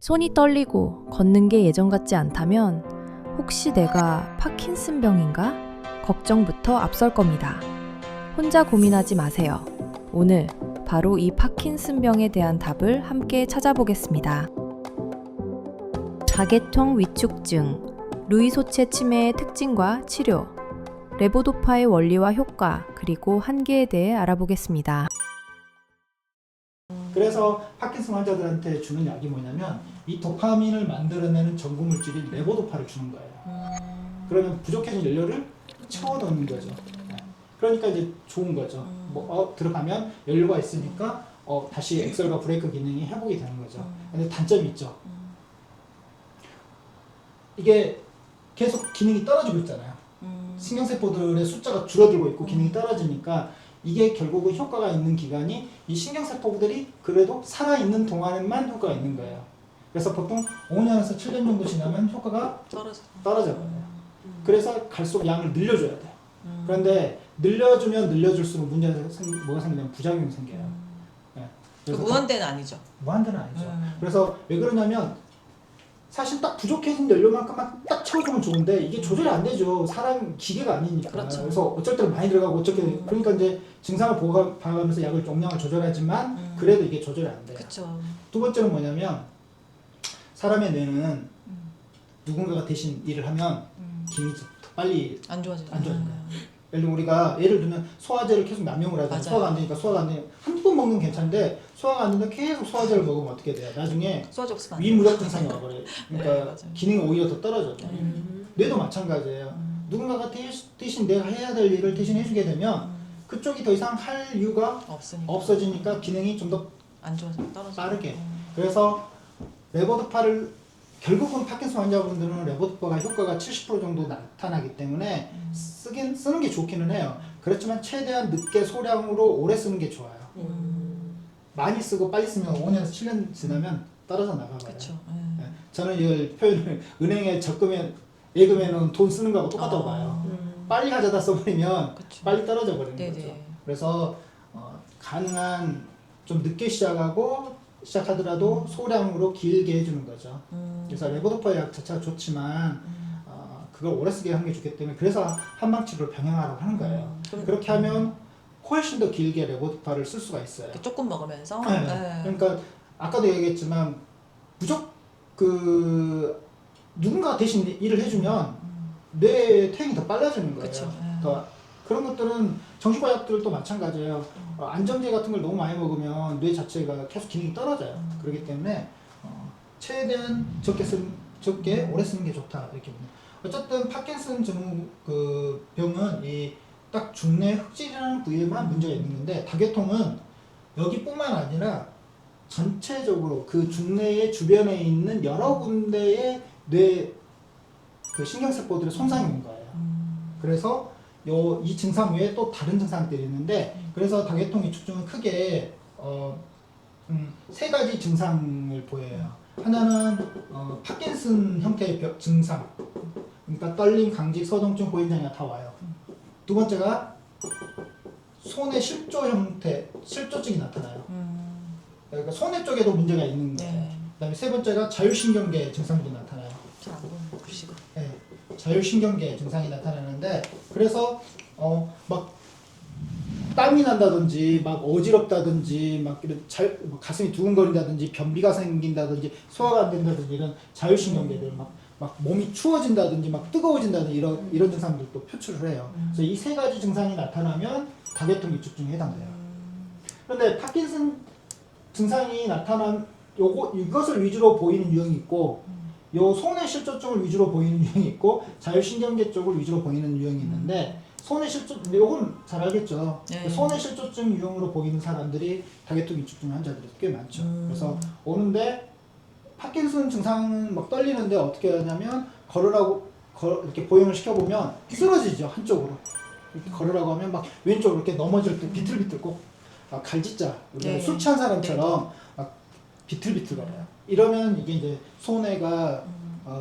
손이 떨리고 걷는 게 예전 같지 않다면 혹시 내가 파킨슨병인가? 걱정부터 앞설 겁니다. 혼자 고민하지 마세요. 오늘 바로 이 파킨슨병에 대한 답을 함께 찾아보겠습니다. 자개통 위축증, 루이 소체 치매의 특징과 치료, 레보도파의 원리와 효과, 그리고 한계에 대해 알아보겠습니다. 그래서 파킨슨 환자들한테 주는 약이 뭐냐면 이 도파민을 만들어내는 전구물질인 레보도파를 주는 거예요. 그러면 부족해진 연료를 채워넣는 거죠. 그러니까 이제 좋은 거죠. 들어가면 연료가 있으니까 다시 엑셀과 브레이크 기능이 회복이 되는 거죠. 근데 단점이 있죠. 이게 계속 기능이 떨어지고 있잖아요. 신경세포들의 숫자가 줄어들고 있고 기능이 떨어지니까 이게 결국은 효과가 있는 기간이 이 신경세포들이 그래도 살아있는 동안에만 효과가 있는 거예요. 그래서 보통 5년에서 7년 정도 지나면 효과가 떨어져요. 그래서 갈수록 양을 늘려줘야 돼요. 그런데 늘려주면 늘려줄수록 문제가 뭐가 생기냐면 부작용이 생겨요. 네. 무한대는 아니죠. 무한대는 아니죠. 그래서 왜 그러냐면 사실 딱 부족해진 연료만큼만 딱 채워주면 좋은데 이게 조절이 안 되죠. 사람 기계가 아니니까. 그렇죠. 그래서 어쩔 때는 많이 들어가고 어쩔 때는 그러니까 이제 증상을 봐가면서 약을 용량을 조절하지만 그래도 이게 조절이 안 돼요. 그쵸. 두 번째는 뭐냐면 사람의 뇌는 누군가가 대신 일을 하면 기능이 더 빨리 안 좋아져요. 예를 들면 예를 들면 소화제를 계속 남용을 하잖아요. 소화가 안 되니까 한두 번 먹는 건 괜찮은데 소화가 안 되는데 계속 소화제를 먹으면 어떻게 돼요? 나중에 소화제 없으면 안 위무력 증상이 와버려요. 그러니까 네, 기능이 오히려 더 떨어져요. 뇌도 마찬가지예요. 누군가가 대신 내가 해야 될 일을 대신 해주게 되면 그쪽이 더 이상 할 이유가 없어지니까 기능이 좀 더 안 좋아져 떨어져. 빠르게. 그래서 레보도파를 결국은 파킨슨 환자분들은 레보도파가 효과가 70% 정도 나타나기 때문에 쓰는 게 좋기는 해요. 그렇지만 최대한 늦게 소량으로 오래 쓰는 게 좋아요. 많이 쓰고 빨리 쓰면 5년에서 7년 지나면 떨어져 나가봐요. 그쵸. 네. 저는 이 표현을 은행에 예금에는 돈 쓰는 거하고 똑같다고 봐요. 빨리 가져다 써버리면 그쵸. 빨리 떨어져 버리는 네네. 거죠. 그래서 가능한 좀 늦게 시작하더라도 소량으로 길게 해주는 거죠. 그래서 레보도파 약 자체가 좋지만 그걸 오래 쓰게 하는 게 좋기 때문에 그래서 한방치료를 병행하라고 하는 거예요. 그렇게 하면 훨씬 더 길게 레보도파를 쓸 수가 있어요. 조금 먹으면서. 네. 네. 그러니까 아까도 얘기했지만 누군가 대신 일을 해주면 뇌의 퇴행이 더 빨라지는 거예요. 그쵸. 그런 것들은 정신과 약들도 마찬가지예요. 안정제 같은 걸 너무 많이 먹으면 뇌 자체가 계속 기능이 떨어져요. 그렇기 때문에 최대한 적게 오래 쓰는 게 좋다 이렇게 봅니다. 어쨌든 파킨슨 병은 이 딱 중뇌 흑질이라는 부위에만 문제가 있는 건데 다계통은 여기뿐만 아니라 전체적으로 그 중뇌의 주변에 있는 여러 군데의 뇌 신경세포들의 손상이 온 거예요. 그래서 이 증상 외에 또 다른 증상들이 있는데 그래서 다계통 위축증은 크게 세 가지 증상을 보여요. 하나는 파킨슨 형태의 증상, 그러니까 떨림, 강직, 서동증, 고인장애가 다 와요. 두 번째가 손의 실조증이 나타나요. 그러니까 손의 쪽에도 문제가 있는 거예요. 네. 그다음에 세 번째가 자율신경계 증상도 나타나요. 잘 안 보이는 글씨가. 네, 자율신경계 증상이 나타나는데 그래서 막 땀이 난다든지 막 어지럽다든지 막 이런 가슴이 두근거린다든지 변비가 생긴다든지 소화가 안 된다든지 이런 자율신경계들 막 몸이 추워진다든지 막 뜨거워진다든지 이런 증상들도 표출을 해요. 그래서 이 세 가지 증상이 나타나면 다계통 위축증에 해당돼요. 그런데 파킨슨 증상이 나타난 이것을 위주로 보이는 유형이 있고 요 손의 실조증을 위주로 보이는 유형이 있고 자율신경계 쪽을 위주로 보이는 유형이 있는데 손의 실조증, 요건 잘 알겠죠. 네. 손의 실조증 유형으로 보이는 사람들이 다계통 위축증 환자들이 꽤 많죠. 그래서 오는데 파킨슨 증상은 막 떨리는데 어떻게 하냐면 이렇게 보행을 시켜보면 쓰러지죠. 한쪽으로 이렇게 걸으라고 하면 막 왼쪽으로 이렇게 넘어질 때 비틀비틀 꼭 갈짓자 네. 술 취한 사람처럼 막 비틀비틀거려요. 이러면 이게 이제 손해가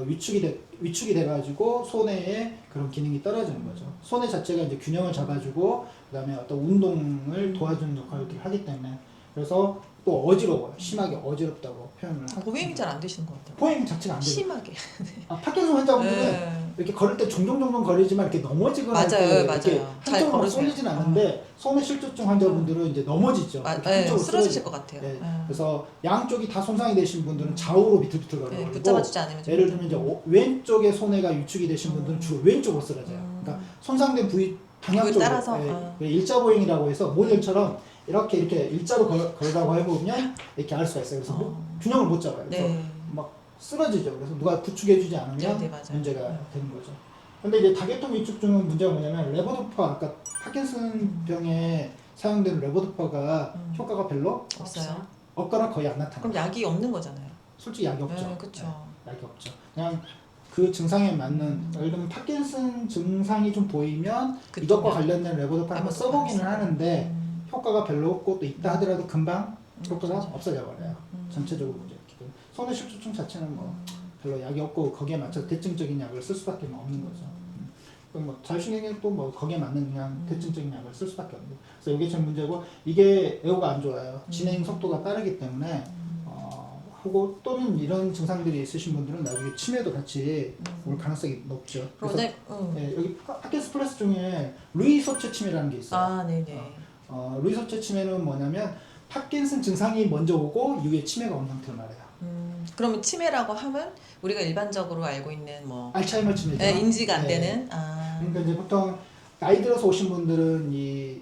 위축이 돼가지고 손해의 그런 기능이 떨어지는 거죠. 손해 자체가 이제 균형을 잡아주고 그다음에 어떤 운동을 도와주는 역할을 하기 때문에 그래서 또 어지러워요. 심하게 어지럽다고. 표현을 하고 보행이 잘 안 되시는 것 같아요. 보행 자체가 안 되죠. 심하게. 파킨슨 환자분들은 네. 이렇게 걸을 때 종종 거리지만 이렇게 넘어지거나 할 때 맞아요. 이렇게 잘 한쪽으로 걸으세요. 쏠리진 않는데 소매실조증 환자분들은 이제 넘어지죠. 이렇게 한쪽으로 쓰러지실 쓰러지죠. 것 같아요. 네. 네. 그래서 양쪽이 다 손상이 되신 분들은 좌우로 비틀비틀 네, 거리고 붙잡아주지 않으면 좀 예를 들면 이제 왼쪽에 손해가 유축이 되신 분들은 주로 왼쪽으로 쓰러져요. 그러니까 손상된 부위 방향 부위 쪽으로 따라서, 일자 보행이라고 해서 모델처럼 이렇게 일자로 걸으라고 해보면 이렇게 알 수가 있어요. 그래서 균형을 못 잡아요. 그래서 네. 막 쓰러지죠. 그래서 누가 부축해주지 않으면 네, 맞아요. 문제가 네. 되는 거죠. 근데 이제 다계통 위축증은 문제가 뭐냐면 레보도파 아까 파킨슨 병에 사용되는 레보도파가 효과가 별로 없어요. 없거나 거의 안 나타나요. 그럼 약이 없는 거잖아요. 솔직히 약이 없죠. 네, 그렇죠. 약이 없죠. 그냥 그 증상에 맞는 예를 들면 파킨슨 증상이 좀 보이면 이것과 관련된 레보도파 한번 써보기는 하는데 효과가 별로 없고 또 있다 하더라도 금방 효과가 맞아요. 없어져 버려요. 전체적으로 문제. 소매실조증 자체는 뭐 별로 약이 없고 거기에 맞춰서 대증적인 약을 쓸 수밖에 없는 거죠. 그럼 뭐 자율신경계도 뭐 거기에 맞는 그냥 대증적인 약을 쓸 수밖에 없는. 그래서 이게 좀 문제고 이게 애호가 안 좋아요. 진행 속도가 빠르기 때문에 하고 또는 이런 증상들이 있으신 분들은 나중에 치매도 같이 올 가능성이 높죠. 그래서 네, 여기 파킨슨 플러스 중에 루이 소체 치매라는 게 있어요. 아, 네네. 루이 소체 치매는 뭐냐면 파킨슨 증상이 먼저 오고 이후에 치매가 온 상태를 말해요. 그러면 치매라고 하면 우리가 일반적으로 알고 있는 뭐 알츠하이머 치매죠. 네, 인지가 안 네. 되는. 그러니까 이제 보통 나이 들어서 오신 분들은 이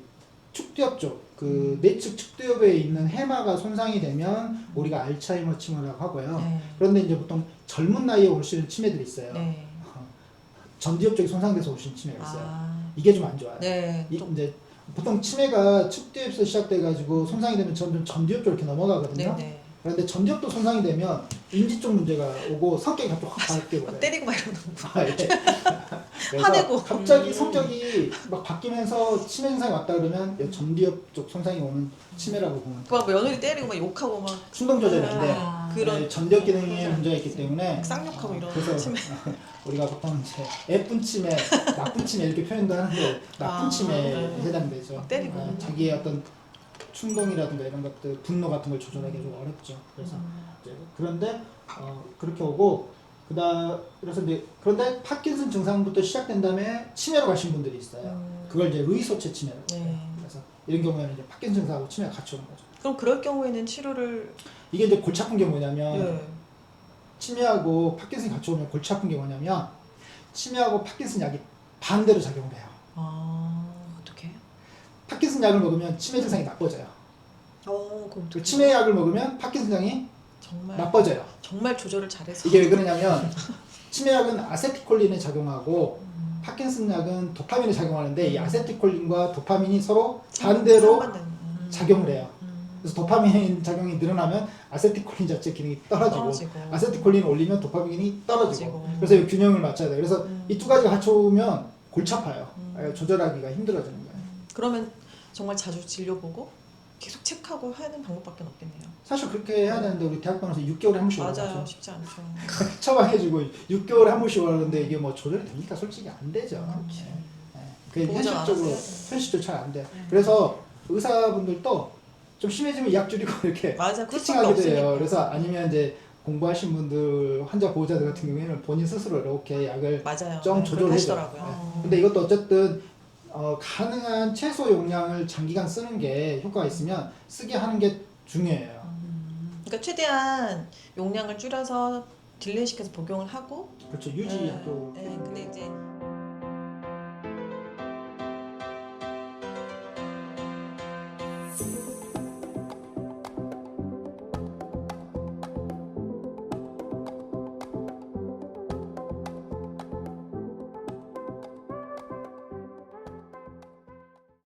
축두엽 쪽, 그 내측 축두엽에 있는 해마가 손상이 되면 우리가 알츠하이머 치매라고 하고요. 네. 그런데 이제 보통 젊은 나이에 오시는 치매들이 있어요. 네. 전두엽 쪽이 손상돼서 오시는 치매가 있어요. 아, 이게 좀 안 좋아요. 네. 이제 보통 치매가 축두엽에서 시작돼가지고 손상이 되면 점점 전두엽 쪽으로 이렇게 넘어가거든요. 네네. 그런데 전두엽도 손상이 되면 인지 쪽 문제가 오고 성격이 갑자기 확 바뀌어버려요. 때리고 막 이러는 거. 아, 예. 그래서 화내고. 갑자기 성격이 막 바뀌면서 치매 증상이 왔다 그러면 이 전두엽 쪽 손상이 오는 치매라고 보면 돼요. 막 며느리 때리고 막 욕하고 막 충동 조절인데 그런 전두엽 기능에 문제가 있기 때문에 쌍욕하고 이런 그래서 치매. 우리가 보통 이제 예쁜 치매, 나쁜 치매 이렇게 표현도 하는데 나쁜 치매에 네. 해당되죠. 때리고. 자기의 어떤 충동이라든가 이런 것들, 분노 같은 걸 조절하기 좀 어렵죠. 그래서 이제 그런데 그렇게 오고 그래서 이제 그런데 파킨슨 증상부터 시작된 다음에 치매로 가신 분들이 있어요. 그걸 이제 루이 소체 치매라고 해요. 네. 그래서 이런 경우에는 이제 파킨슨 증상하고 치매가 같이 오는 거죠. 그럼 그럴 경우에는 치료를 이게 이제 골치 아픈 게 뭐냐면 네. 치매하고 파킨슨이 같이 오면 골치 아픈 게 뭐냐면 치매하고 파킨슨 약이 반대로 작용을 해요. 어떻게? 파킨슨 약을 먹으면 치매 증상이 나빠져요. 그럼 그 치매 약을 먹으면 파킨슨 증상이 정말 나빠져요. 정말 조절을 잘해서 이게 왜 그러냐면 치매 약은 아세틸콜린에 작용하고 파킨슨 약은 도파민에 작용하는데 이 아세틸콜린과 도파민이 서로 반대로 작용을 해요. 그래서 도파민 작용이 늘어나면 아세틸콜린 자체 기능이 떨어지고 아세틸콜린을 올리면 도파민이 떨어지고 그래서 이 균형을 맞춰야 돼요. 그래서 이 두 가지가 같이 오면 골치 아파요. 조절하기가 힘들어지는 거예요. 그러면 정말 자주 진료 보고 계속 체크하고 하는 방법밖에 없겠네요. 사실 그렇게 해야 되는데 우리 대학병원에서 6개월에 한 번씩 맞아요. 오라고 쉽지 않죠. 처방해주고 6개월에 한 번씩 오라는데 이게 뭐 조절이 됩니까? 솔직히 안 되죠. 그게 보호자가 현실적으로 잘 안 돼요. 그래서 의사분들도 좀 심해지면 약 줄이고 이렇게 맞아. 티칭하기도 해요. 그래서 아니면 이제 공부하신 분들, 환자 보호자들 같은 경우에는 본인 스스로 이렇게 약을 맞아요. 좀 조절해줘요. 하시더라고요. 근데 이것도 어쨌든 가능한 최소 용량을 장기간 쓰는 게 효과가 있으면 쓰게 하는 게 중요해요. 그러니까 최대한 용량을 줄여서 딜레이 시켜서 복용을 하고 그렇죠. 유지하고. 근데 이제